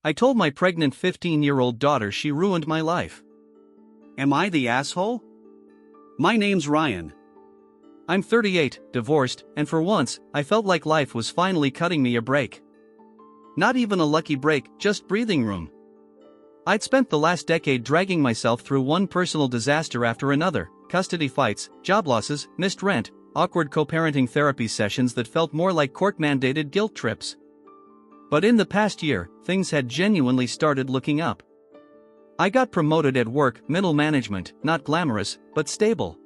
I told my pregnant 15-year-old daughter she ruined my life. Am I the asshole? My name's Ryan. I'm 38, divorced, and for once, I felt like life was finally cutting me a break. Not even a lucky break, just breathing room. I'd spent the last decade dragging myself through one personal disaster after another: custody fights, job losses, missed rent, awkward co-parenting therapy sessions that felt more like court-mandated guilt trips. But in the past year, things had genuinely started looking up. I got promoted at work, middle management, not glamorous, but stable.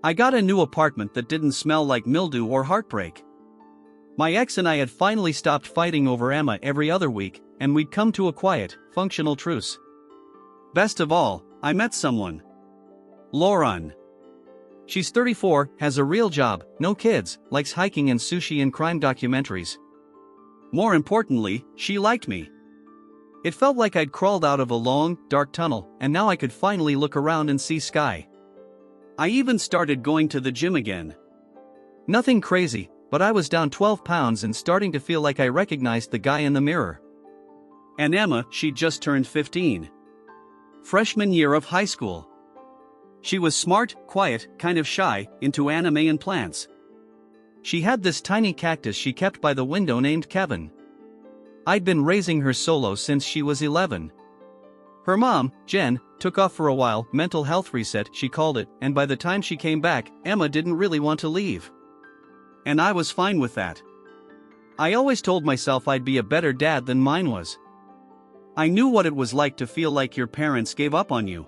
I got a new apartment that didn't smell like mildew or heartbreak. My ex and I had finally stopped fighting over Emma every other week, and we'd come to a quiet, functional truce. Best of all, I met someone. Lauren. She's 34, has a real job, no kids, likes hiking and sushi and crime documentaries. More importantly, she liked me. It felt like I'd crawled out of a long, dark tunnel, and now I could finally look around and see sky. I even started going to the gym again. Nothing crazy, but I was down 12 pounds and starting to feel like I recognized the guy in the mirror. And Emma, she'd just turned 15. Freshman year of high school. She was smart, quiet, kind of shy, into anime and plants. She had this tiny cactus she kept by the window named Kevin. I'd been raising her solo since she was 11. Her mom, Jen, took off for a while, mental health reset she called it, and by the time she came back, Emma didn't really want to leave. And I was fine with that. I always told myself I'd be a better dad than mine was. I knew what it was like to feel like your parents gave up on you.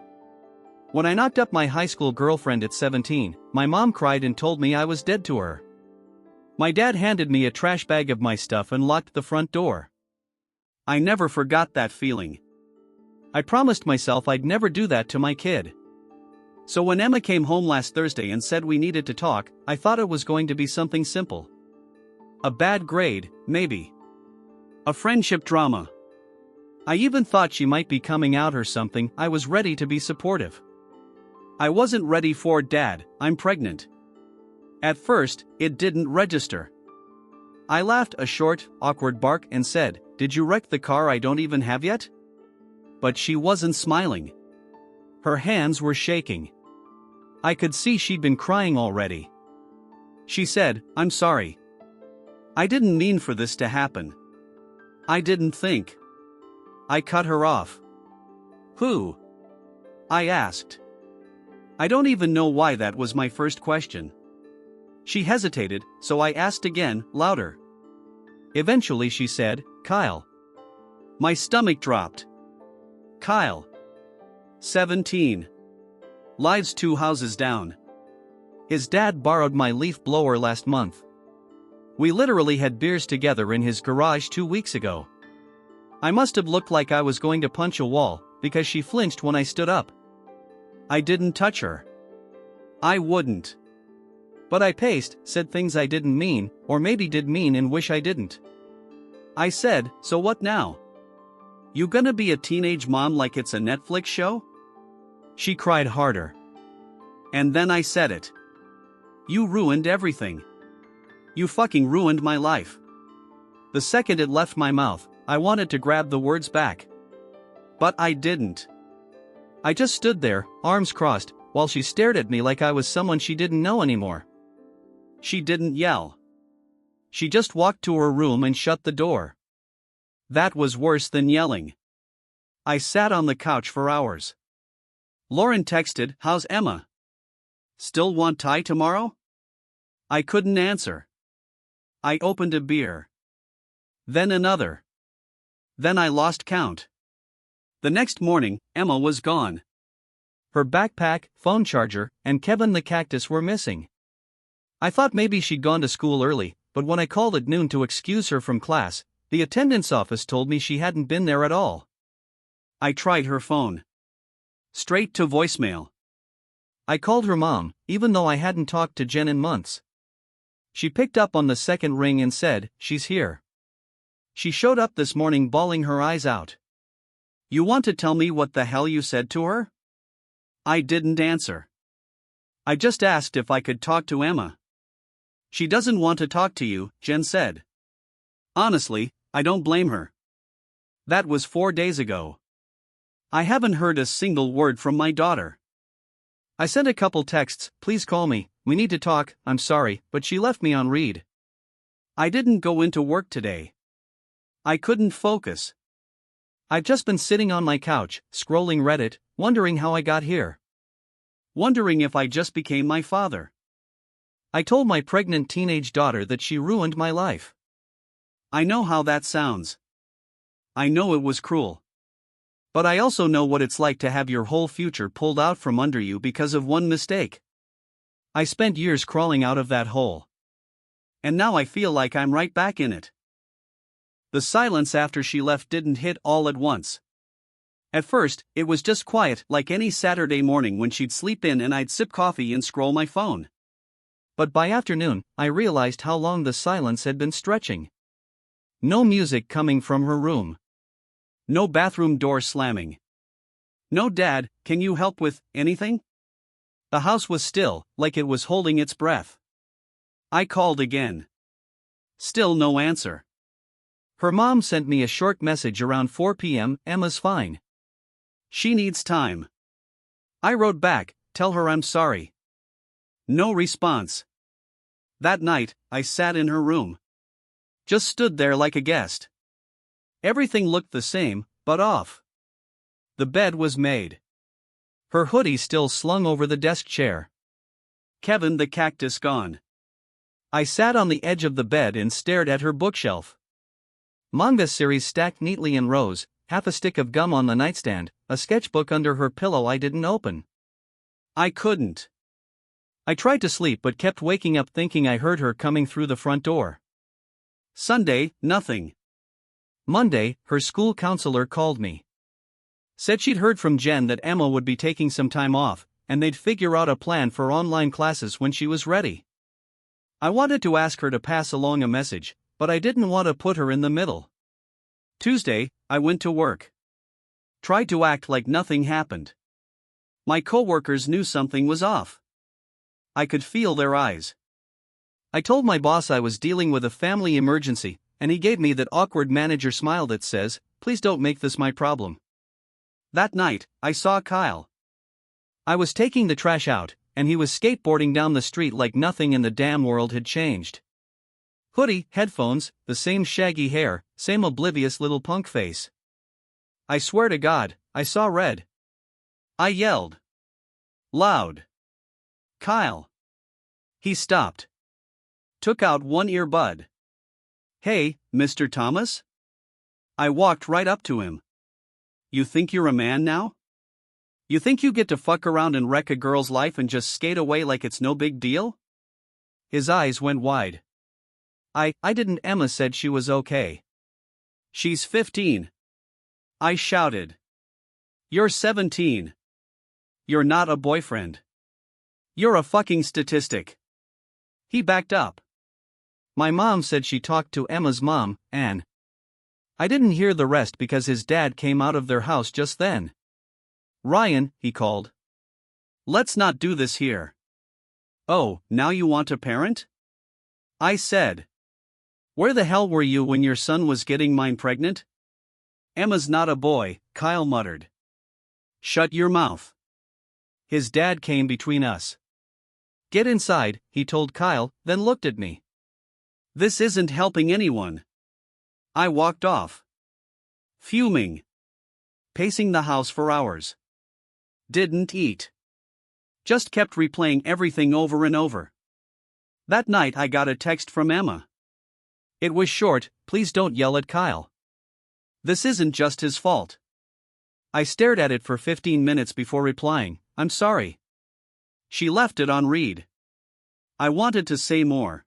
When I knocked up my high school girlfriend at 17, my mom cried and told me I was dead to her. My dad handed me a trash bag of my stuff and locked the front door. I never forgot that feeling. I promised myself I'd never do that to my kid. So when Emma came home last Thursday and said we needed to talk, I thought it was going to be something simple. A bad grade, maybe. A friendship drama. I even thought she might be coming out or something. I was ready to be supportive. I wasn't ready for "Dad, I'm pregnant." At first, it didn't register. I laughed a short, awkward bark and said, "Did you wreck the car I don't even have yet?" But she wasn't smiling. Her hands were shaking. I could see she'd been crying already. She said, "I'm sorry. I didn't mean for this to happen. I didn't think." I cut her off. "Who?" I asked. I don't even know why that was my first question. She hesitated, so I asked again, louder. Eventually she said, "Kyle." My stomach dropped. Kyle. 17. Lives 2 houses down. His dad borrowed my leaf blower last month. We literally had beers together in his garage 2 weeks ago. I must have looked like I was going to punch a wall, because she flinched when I stood up. I didn't touch her. I wouldn't. But I paced, said things I didn't mean, or maybe did mean and wish I didn't. I said, "So what now? You gonna be a teenage mom like it's a Netflix show?" She cried harder. And then I said it. "You ruined everything. You fucking ruined my life." The second it left my mouth, I wanted to grab the words back. But I didn't. I just stood there, arms crossed, while she stared at me like I was someone she didn't know anymore. She didn't yell. She just walked to her room and shut the door. That was worse than yelling. I sat on the couch for hours. Lauren texted, "How's Emma? Still want Thai tomorrow?" I couldn't answer. I opened a beer. Then another. Then I lost count. The next morning, Emma was gone. Her backpack, phone charger, and Kevin the cactus were missing. I thought maybe she'd gone to school early, but when I called at noon to excuse her from class, the attendance office told me she hadn't been there at all. I tried her phone. Straight to voicemail. I called her mom, even though I hadn't talked to Jen in months. She picked up on the second ring and said, "She's here." She showed up this morning bawling her eyes out. "You want to tell me what the hell you said to her?" I didn't answer. I just asked if I could talk to Emma. "She doesn't want to talk to you," Jen said. Honestly, I don't blame her. That was 4 days ago. I haven't heard a single word from my daughter. I sent a couple texts, please call me, we need to talk, I'm sorry, but she left me on read. I didn't go into work today. I couldn't focus. I've just been sitting on my couch, scrolling Reddit, wondering how I got here. Wondering if I just became my father. I told my pregnant teenage daughter that she ruined my life. I know how that sounds. I know it was cruel. But I also know what it's like to have your whole future pulled out from under you because of one mistake. I spent years crawling out of that hole. And now I feel like I'm right back in it. The silence after she left didn't hit all at once. At first, it was just quiet, like any Saturday morning when she'd sleep in and I'd sip coffee and scroll my phone. But by afternoon, I realized how long the silence had been stretching. No music coming from her room. No bathroom door slamming. No "Dad, can you help with anything?" The house was still, like it was holding its breath. I called again. Still no answer. Her mom sent me a short message around 4 p.m, Emma's fine. She needs time. I wrote back, tell her I'm sorry. No response. That night, I sat in her room. Just stood there like a guest. Everything looked the same, but off. The bed was made. Her hoodie still slung over the desk chair. Kevin the cactus gone. I sat on the edge of the bed and stared at her bookshelf. Manga series stacked neatly in rows, half a stick of gum on the nightstand, a sketchbook under her pillow I didn't open. I couldn't. I tried to sleep but kept waking up thinking I heard her coming through the front door. Sunday, nothing. Monday, her school counselor called me. Said she'd heard from Jen that Emma would be taking some time off, and they'd figure out a plan for online classes when she was ready. I wanted to ask her to pass along a message, but I didn't want to put her in the middle. Tuesday, I went to work. Tried to act like nothing happened. My coworkers knew something was off. I could feel their eyes. I told my boss I was dealing with a family emergency, and he gave me that awkward manager smile that says, please don't make this my problem. That night, I saw Kyle. I was taking the trash out, and he was skateboarding down the street like nothing in the damn world had changed. Hoodie, headphones, the same shaggy hair, same oblivious little punk face. I swear to God, I saw red. I yelled. Loud. Kyle. He stopped. Took out one earbud. Hey, Mr. Thomas? I walked right up to him. You think you're a man now? You think you get to fuck around and wreck a girl's life and just skate away like it's no big deal? His eyes went wide. I didn't. Emma said she was okay. She's 15. I shouted. You're 17. You're not a boyfriend. You're a fucking statistic. He backed up. My mom said she talked to Emma's mom, Anne. I didn't hear the rest because his dad came out of their house just then. Ryan, he called. Let's not do this here. Oh, now you want to parent? I said. Where the hell were you when your son was getting mine pregnant? Emma's not a boy, Kyle muttered. Shut your mouth. His dad came between us. Get inside, he told Kyle, then looked at me. This isn't helping anyone. I walked off. Fuming. Pacing the house for hours. Didn't eat. Just kept replaying everything over and over. That night I got a text from Emma. It was short, please don't yell at Kyle. This isn't just his fault. I stared at it for 15 minutes before replying, I'm sorry. She left it on read. I wanted to say more.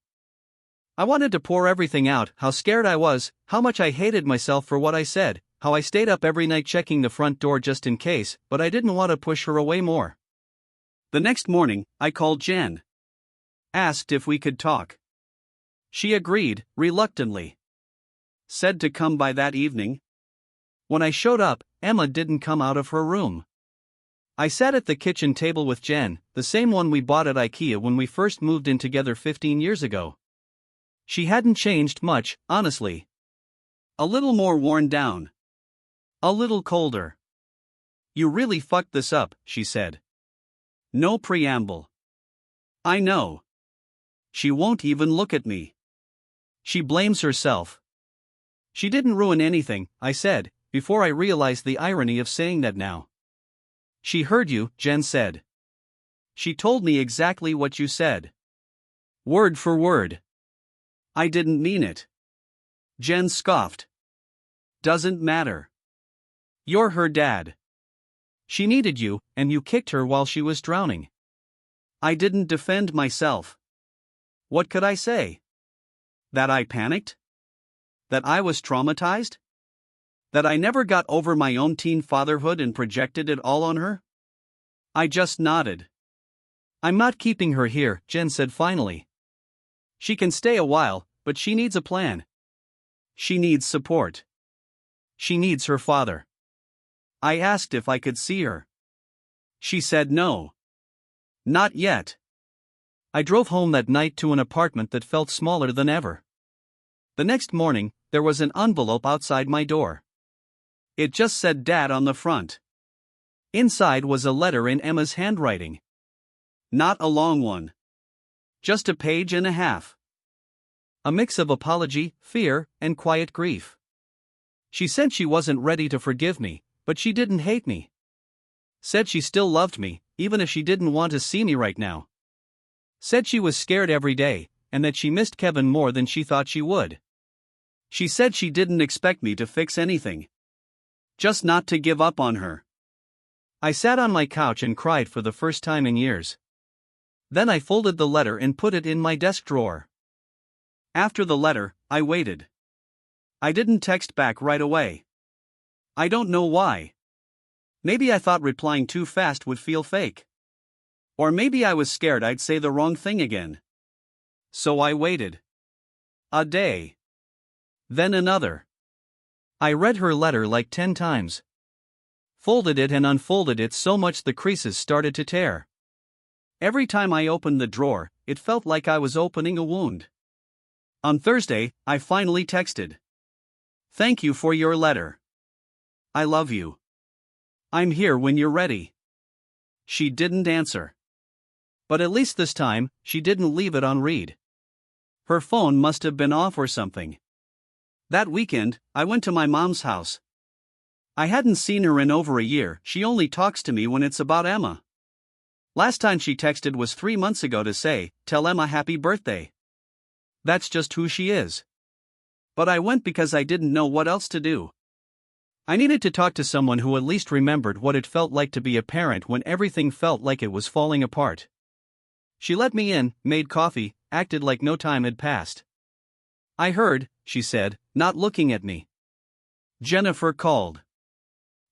I wanted to pour everything out, how scared I was, how much I hated myself for what I said, how I stayed up every night checking the front door just in case, but I didn't want to push her away more. The next morning, I called Jen. Asked if we could talk. She agreed, reluctantly. Said to come by that evening. When I showed up, Emma didn't come out of her room. I sat at the kitchen table with Jen, the same one we bought at IKEA when we first moved in together 15 years ago. She hadn't changed much, honestly. A little more worn down. A little colder. You really fucked this up, she said. No preamble. I know. She won't even look at me. She blames herself. She didn't ruin anything, I said, before I realized the irony of saying that now. She heard you, Jen said. She told me exactly what you said. Word for word. I didn't mean it. Jen scoffed. Doesn't matter. You're her dad. She needed you, and you kicked her while she was drowning. I didn't defend myself. What could I say? That I panicked? That I was traumatized? That I never got over my own teen fatherhood and projected it all on her? I just nodded. I'm not keeping her here, Jen said finally. She can stay a while, but she needs a plan. She needs support. She needs her father. I asked if I could see her. She said no. Not yet. I drove home that night to an apartment that felt smaller than ever. The next morning, there was an envelope outside my door. It just said Dad on the front. Inside was a letter in Emma's handwriting. Not a long one. Just a page and a half. A mix of apology, fear, and quiet grief. She said she wasn't ready to forgive me, but she didn't hate me. Said she still loved me, even if she didn't want to see me right now. Said she was scared every day, and that she missed Kevin more than she thought she would. She said she didn't expect me to fix anything. Just not to give up on her. I sat on my couch and cried for the first time in years. Then I folded the letter and put it in my desk drawer. After the letter, I waited. I didn't text back right away. I don't know why. Maybe I thought replying too fast would feel fake. Or maybe I was scared I'd say the wrong thing again. So I waited. A day. Then another. I read her letter like 10 times. Folded it and unfolded it so much the creases started to tear. Every time I opened the drawer, it felt like I was opening a wound. On Thursday, I finally texted. Thank you for your letter. I love you. I'm here when you're ready. She didn't answer. But at least this time, she didn't leave it on read. Her phone must have been off or something. That weekend, I went to my mom's house. I hadn't seen her in over a year. She only talks to me when it's about Emma. Last time she texted was 3 months ago to say, "Tell Emma happy birthday." That's just who she is. But I went because I didn't know what else to do. I needed to talk to someone who at least remembered what it felt like to be a parent when everything felt like it was falling apart. She let me in, made coffee, acted like no time had passed. I heard, she said, not looking at me. Jennifer called.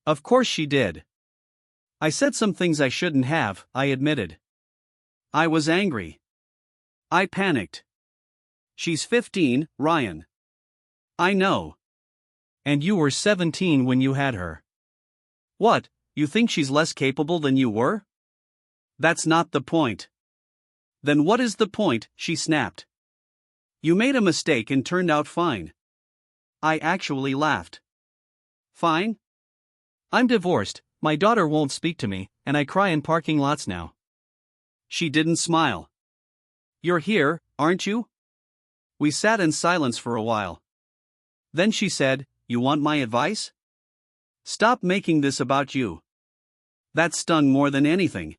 Of course she did. I said some things I shouldn't have, I admitted. I was angry. I panicked. She's 15, Ryan. I know. And you were 17 when you had her. What, you think she's less capable than you were? That's not the point. Then what is the point, she snapped. You made a mistake and turned out fine. I actually laughed. Fine? I'm divorced, my daughter won't speak to me, and I cry in parking lots now. She didn't smile. You're here, aren't you? We sat in silence for a while. Then she said, you want my advice? Stop making this about you. That stung more than anything.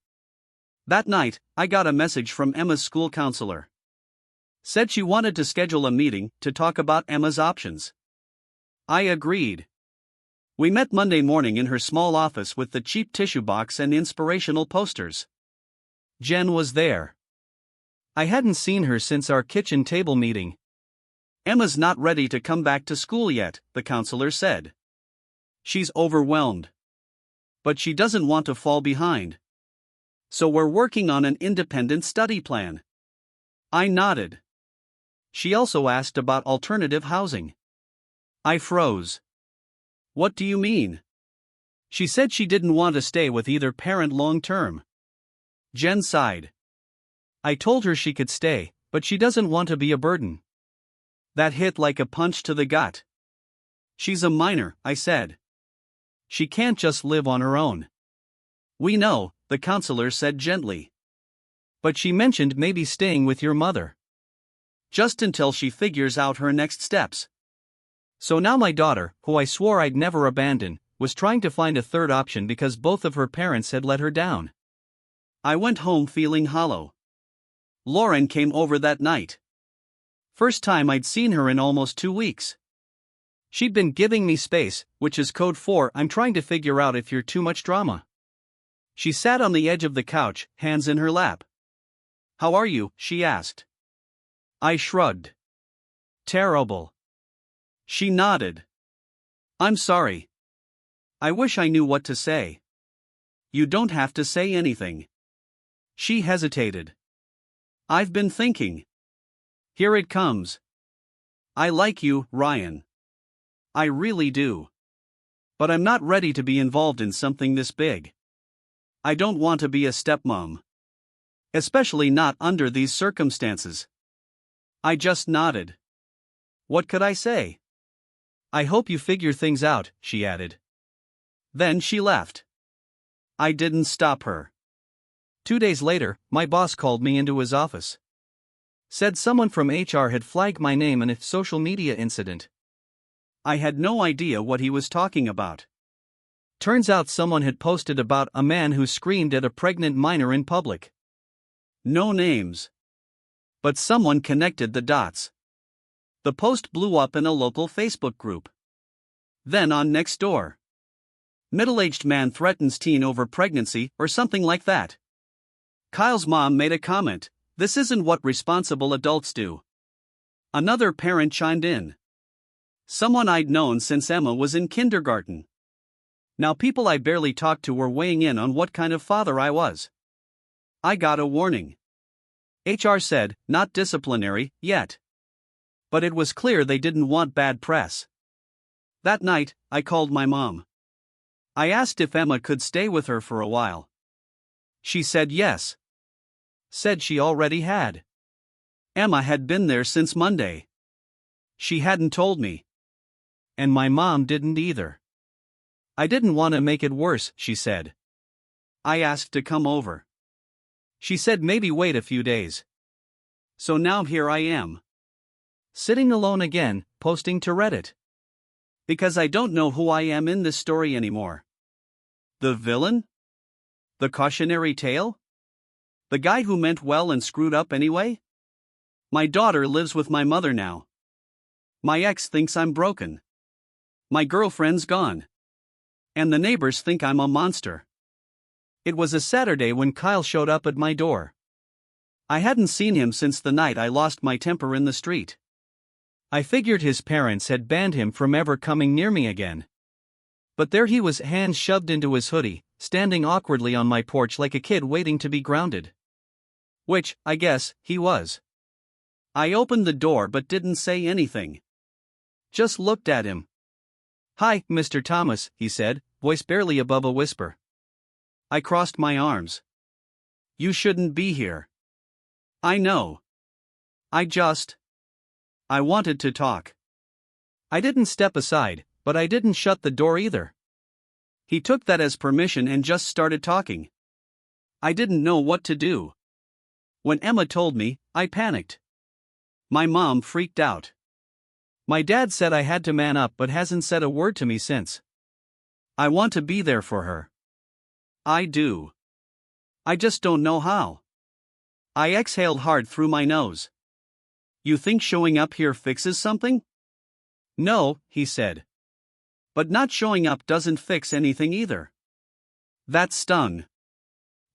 That night, I got a message from Emma's school counselor. Said she wanted to schedule a meeting to talk about Emma's options. I agreed. We met Monday morning in her small office with the cheap tissue box and inspirational posters. Jen was there. I hadn't seen her since our kitchen table meeting. Emma's not ready to come back to school yet, the counselor said. She's overwhelmed. But she doesn't want to fall behind. So we're working on an independent study plan. I nodded. She also asked about alternative housing. I froze. What do you mean? She said she didn't want to stay with either parent long term. Jen sighed. I told her she could stay, but she doesn't want to be a burden. That hit like a punch to the gut. She's a minor, I said. She can't just live on her own. We know, the counselor said gently. But she mentioned maybe staying with your mother. Just until she figures out her next steps. So now my daughter, who I swore I'd never abandon, was trying to find a third option because both of her parents had let her down. I went home feeling hollow. Lauren came over that night. First time I'd seen her in almost 2 weeks. She'd been giving me space, which is code for I'm trying to figure out if you're too much drama. She sat on the edge of the couch, hands in her lap. How are you? She asked. I shrugged. Terrible. She nodded. I'm sorry. I wish I knew what to say. You don't have to say anything. She hesitated. I've been thinking. Here it comes. I like you, Ryan. I really do. But I'm not ready to be involved in something this big. I don't want to be a stepmom. Especially not under these circumstances. I just nodded. What could I say? I hope you figure things out, she added. Then she left. I didn't stop her. 2 days later, my boss called me into his office. Said someone from HR had flagged my name in a social media incident. I had no idea what he was talking about. Turns out someone had posted about a man who screamed at a pregnant minor in public. No names. But someone connected the dots. The post blew up in a local Facebook group. Then on Nextdoor. Middle-aged man threatens teen over pregnancy or something like that. Kyle's mom made a comment, this isn't what responsible adults do. Another parent chimed in. Someone I'd known since Emma was in kindergarten. Now people I barely talked to were weighing in on what kind of father I was. I got a warning. HR said, not disciplinary, yet. But it was clear they didn't want bad press. That night, I called my mom. I asked if Emma could stay with her for a while. She said yes. Said she already had. Emma had been there since Monday. She hadn't told me. And my mom didn't either. I didn't want to make it worse, she said. I asked to come over. She said maybe wait a few days. So now here I am. Sitting alone again, posting to Reddit. Because I don't know who I am in this story anymore. The villain? The cautionary tale? The guy who meant well and screwed up anyway? My daughter lives with my mother now. My ex thinks I'm broken. My girlfriend's gone. And the neighbors think I'm a monster. It was a Saturday when Kyle showed up at my door. I hadn't seen him since the night I lost my temper in the street. I figured his parents had banned him from ever coming near me again. But there he was, hands shoved into his hoodie, standing awkwardly on my porch like a kid waiting to be grounded. Which, I guess, he was. I opened the door but didn't say anything. Just looked at him. Hi, Mr. Thomas, he said, voice barely above a whisper. I crossed my arms. You shouldn't be here. I know. I wanted to talk. I didn't step aside, but I didn't shut the door either. He took that as permission and just started talking. I didn't know what to do. When Emma told me, I panicked. My mom freaked out. My dad said I had to man up but hasn't said a word to me since. I want to be there for her. I do. I just don't know how. I exhaled hard through my nose. You think showing up here fixes something? No, he said. But not showing up doesn't fix anything either. That stung.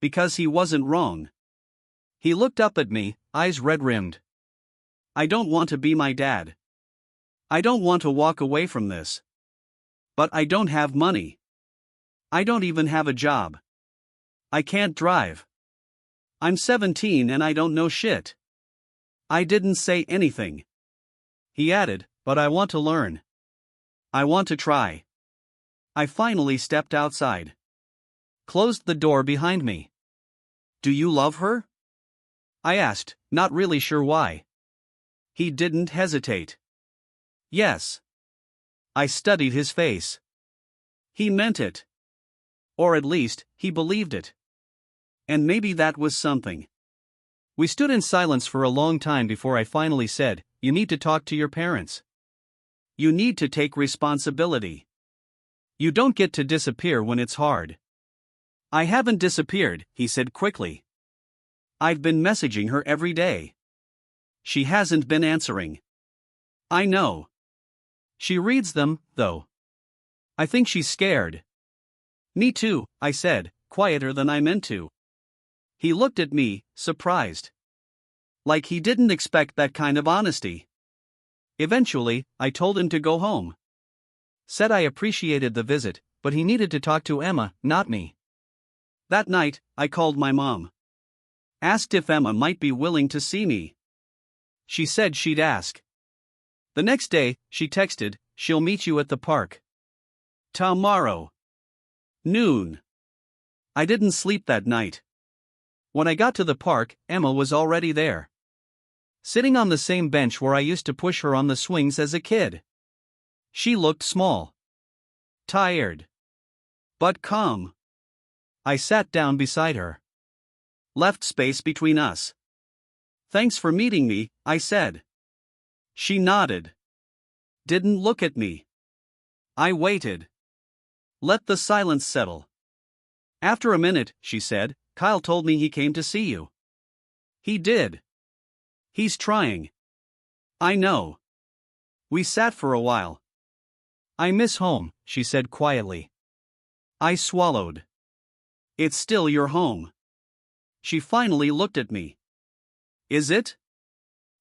Because he wasn't wrong. He looked up at me, eyes red-rimmed. I don't want to be my dad. I don't want to walk away from this. But I don't have money. I don't even have a job. I can't drive. I'm 17 and I don't know shit. I didn't say anything. He added, but I want to learn. I want to try. I finally stepped outside. Closed the door behind me. Do you love her? I asked, not really sure why. He didn't hesitate. Yes. I studied his face. He meant it. Or at least, he believed it. And maybe that was something. We stood in silence for a long time before I finally said, "You need to talk to your parents. You need to take responsibility. You don't get to disappear when it's hard." I haven't disappeared, he said quickly. I've been messaging her every day. She hasn't been answering. I know. She reads them, though. I think she's scared. Me too, I said, quieter than I meant to. He looked at me, surprised. Like he didn't expect that kind of honesty. Eventually, I told him to go home. Said I appreciated the visit, but he needed to talk to Emma, not me. That night, I called my mom. Asked if Emma might be willing to see me. She said she'd ask. The next day, she texted, "She'll meet you at the park. Tomorrow. Noon." I didn't sleep that night. When I got to the park, Emma was already there. Sitting on the same bench where I used to push her on the swings as a kid. She looked small. Tired. But calm. I sat down beside her. Left space between us. "Thanks for meeting me," I said. She nodded. Didn't look at me. I waited. Let the silence settle. After a minute, she said, "Kyle told me he came to see you." He did. He's trying. I know. We sat for a while. "I miss home," she said quietly. I swallowed. "It's still your home." She finally looked at me. "Is it?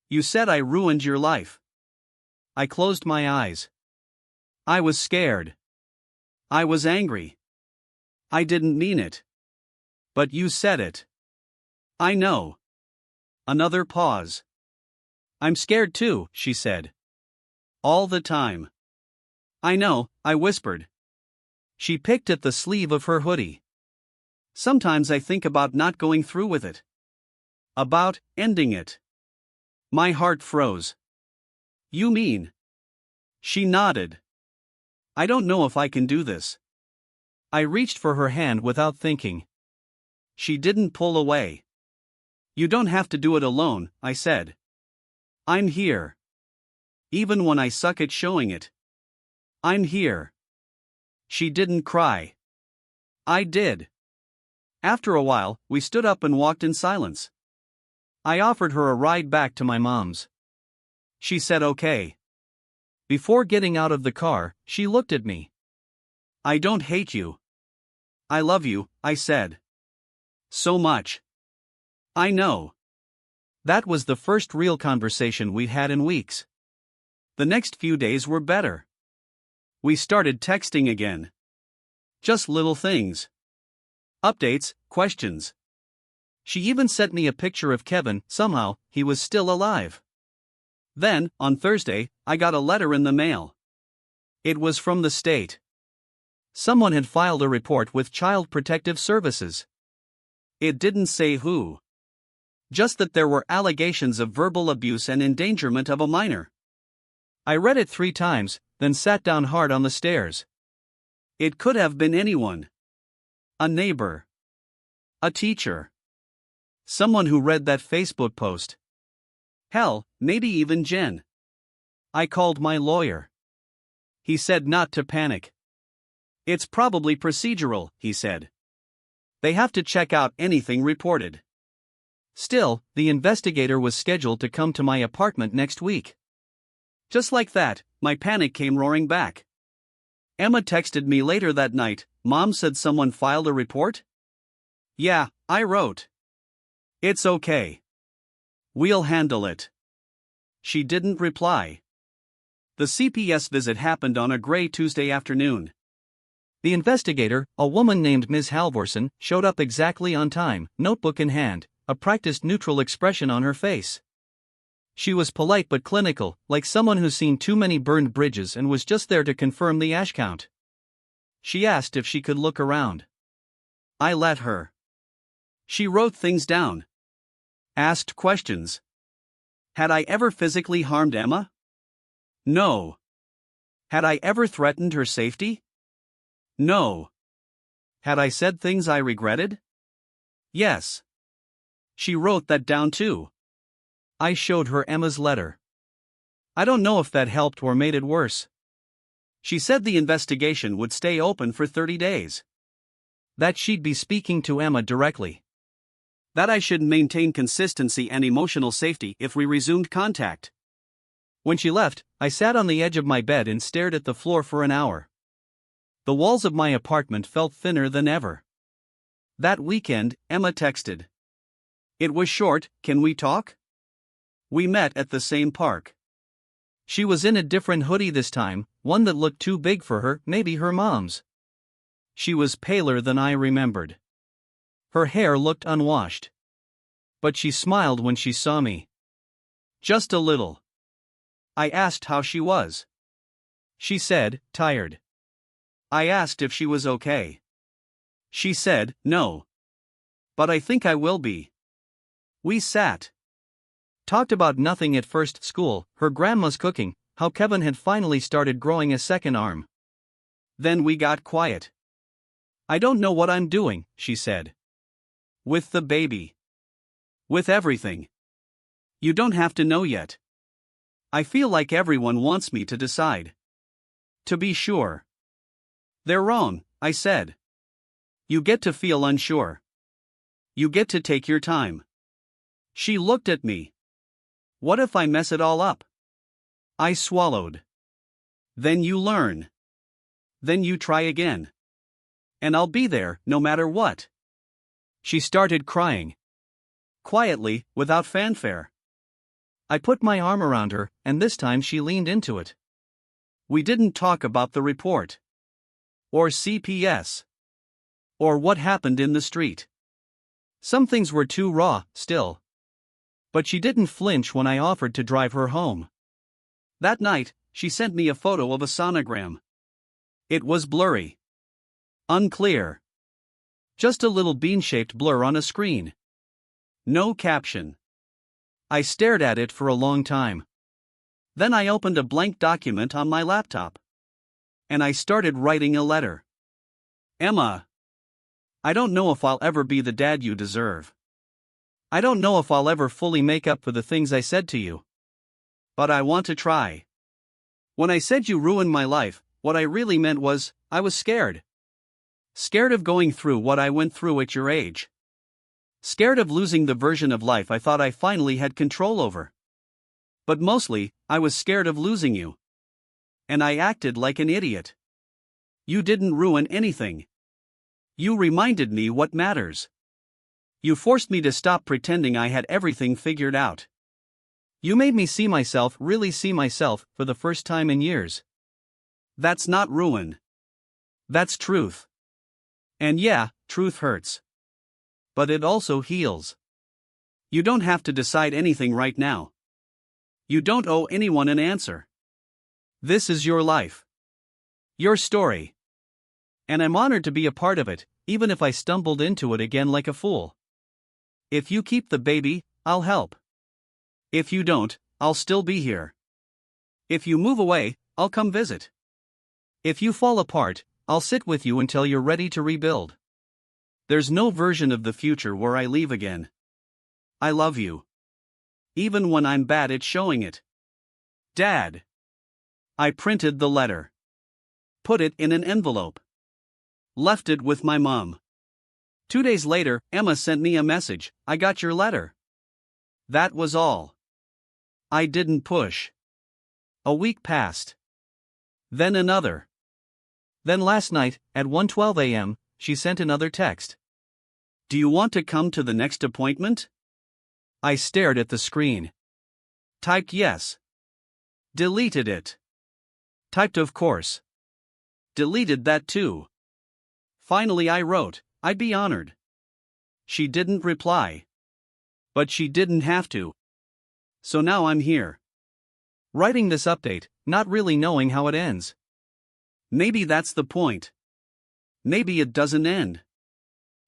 You said I ruined your life." I closed my eyes. I was scared. I was angry. I didn't mean it. But you said it. I know. Another pause. "I'm scared too," she said. "All the time." "I know," I whispered. She picked at the sleeve of her hoodie. "Sometimes I think about not going through with it. About ending it." My heart froze. "You mean?" She nodded. "I don't know if I can do this." I reached for her hand without thinking. She didn't pull away. "You don't have to do it alone," I said. "I'm here. Even when I suck at showing it. I'm here." She didn't cry. I did. After a while, we stood up and walked in silence. I offered her a ride back to my mom's. She said okay. Before getting out of the car, she looked at me. "I don't hate you. I love you," I said. "So much." "I know." That was the first real conversation we'd had in weeks. The next few days were better. We started texting again. Just little things. Updates, questions. She even sent me a picture of Kevin. Somehow, he was still alive. Then, on Thursday, I got a letter in the mail. It was from the state. Someone had filed a report with Child Protective Services. It didn't say who. Just that there were allegations of verbal abuse and endangerment of a minor. I read it 3 times, then sat down hard on the stairs. It could have been anyone. A neighbor. A teacher. Someone who read that Facebook post. Hell, maybe even Jen. I called my lawyer. He said not to panic. "It's probably procedural," he said. "They have to check out anything reported." Still, the investigator was scheduled to come to my apartment next week. Just like that, my panic came roaring back. Emma texted me later that night, "Mom said someone filed a report?" "Yeah," I wrote. "It's okay. We'll handle it." She didn't reply. The CPS visit happened on a gray Tuesday afternoon. The investigator, a woman named Ms. Halvorson, showed up exactly on time, notebook in hand, a practiced neutral expression on her face. She was polite but clinical, like someone who's seen too many burned bridges and was just there to confirm the ash count. She asked if she could look around. I let her. She wrote things down. Asked questions. Had I ever physically harmed Emma? No. Had I ever threatened her safety? No. Had I said things I regretted? Yes. She wrote that down too. I showed her Emma's letter. I don't know if that helped or made it worse. She said the investigation would stay open for 30 days. That she'd be speaking to Emma directly. That I should maintain consistency and emotional safety if we resumed contact. When she left, I sat on the edge of my bed and stared at the floor for an hour. The walls of my apartment felt thinner than ever. That weekend, Emma texted. It was short, can we talk? We met at the same park. She was in a different hoodie this time, one that looked too big for her, maybe her mom's. She was paler than I remembered. Her hair looked unwashed. But she smiled when she saw me. Just a little. I asked how she was. She said, tired. I asked if she was okay. She said, no. But I think I will be. We sat. Talked about nothing at first: school, her grandma's cooking, how Kevin had finally started growing a second arm. Then we got quiet. I don't know what I'm doing, she said. With the baby. With everything. You don't have to know yet. I feel like everyone wants me to decide. To be sure. They're wrong, I said. You get to feel unsure. You get to take your time. She looked at me. What if I mess it all up? I swallowed. Then you learn. Then you try again. And I'll be there, no matter what. She started crying. Quietly, without fanfare. I put my arm around her, and this time she leaned into it. We didn't talk about the report. Or CPS. Or what happened in the street. Some things were too raw, still. But she didn't flinch when I offered to drive her home. That night, she sent me a photo of a sonogram. It was blurry. Unclear. Just a little bean-shaped blur on a screen. No caption. I stared at it for a long time. Then I opened a blank document on my laptop. And I started writing a letter. Emma. I don't know if I'll ever be the dad you deserve. I don't know if I'll ever fully make up for the things I said to you. But I want to try. When I said you ruined my life, what I really meant was, I was scared. Scared of going through what I went through at your age. Scared of losing the version of life I thought I finally had control over. But mostly, I was scared of losing you. And I acted like an idiot. You didn't ruin anything. You reminded me what matters. You forced me to stop pretending I had everything figured out. You made me see myself, really see myself, for the first time in years. That's not ruin. That's truth. And yeah, truth hurts. But it also heals. You don't have to decide anything right now. You don't owe anyone an answer. This is your life. Your story. And I'm honored to be a part of it, even if I stumbled into it again like a fool. If you keep the baby, I'll help. If you don't, I'll still be here. If you move away, I'll come visit. If you fall apart, I'll sit with you until you're ready to rebuild. There's no version of the future where I leave again. I love you. Even when I'm bad at showing it. Dad. I printed the letter. Put it in an envelope. Left it with my mom. 2 days later, Emma sent me a message, I got your letter. That was all. I didn't push. A week passed. Then another. Then last night, at 1:12 a.m., she sent another text. Do you want to come to the next appointment? I stared at the screen. Typed yes. Deleted it. Typed of course. Deleted that too. Finally I wrote, I'd be honored. She didn't reply. But she didn't have to. So now I'm here. Writing this update, not really knowing how it ends. Maybe that's the point. Maybe it doesn't end.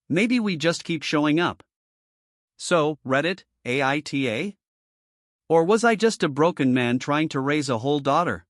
Maybe we just keep showing up. So, Reddit, AITA? Or was I just a broken man trying to raise a whole daughter?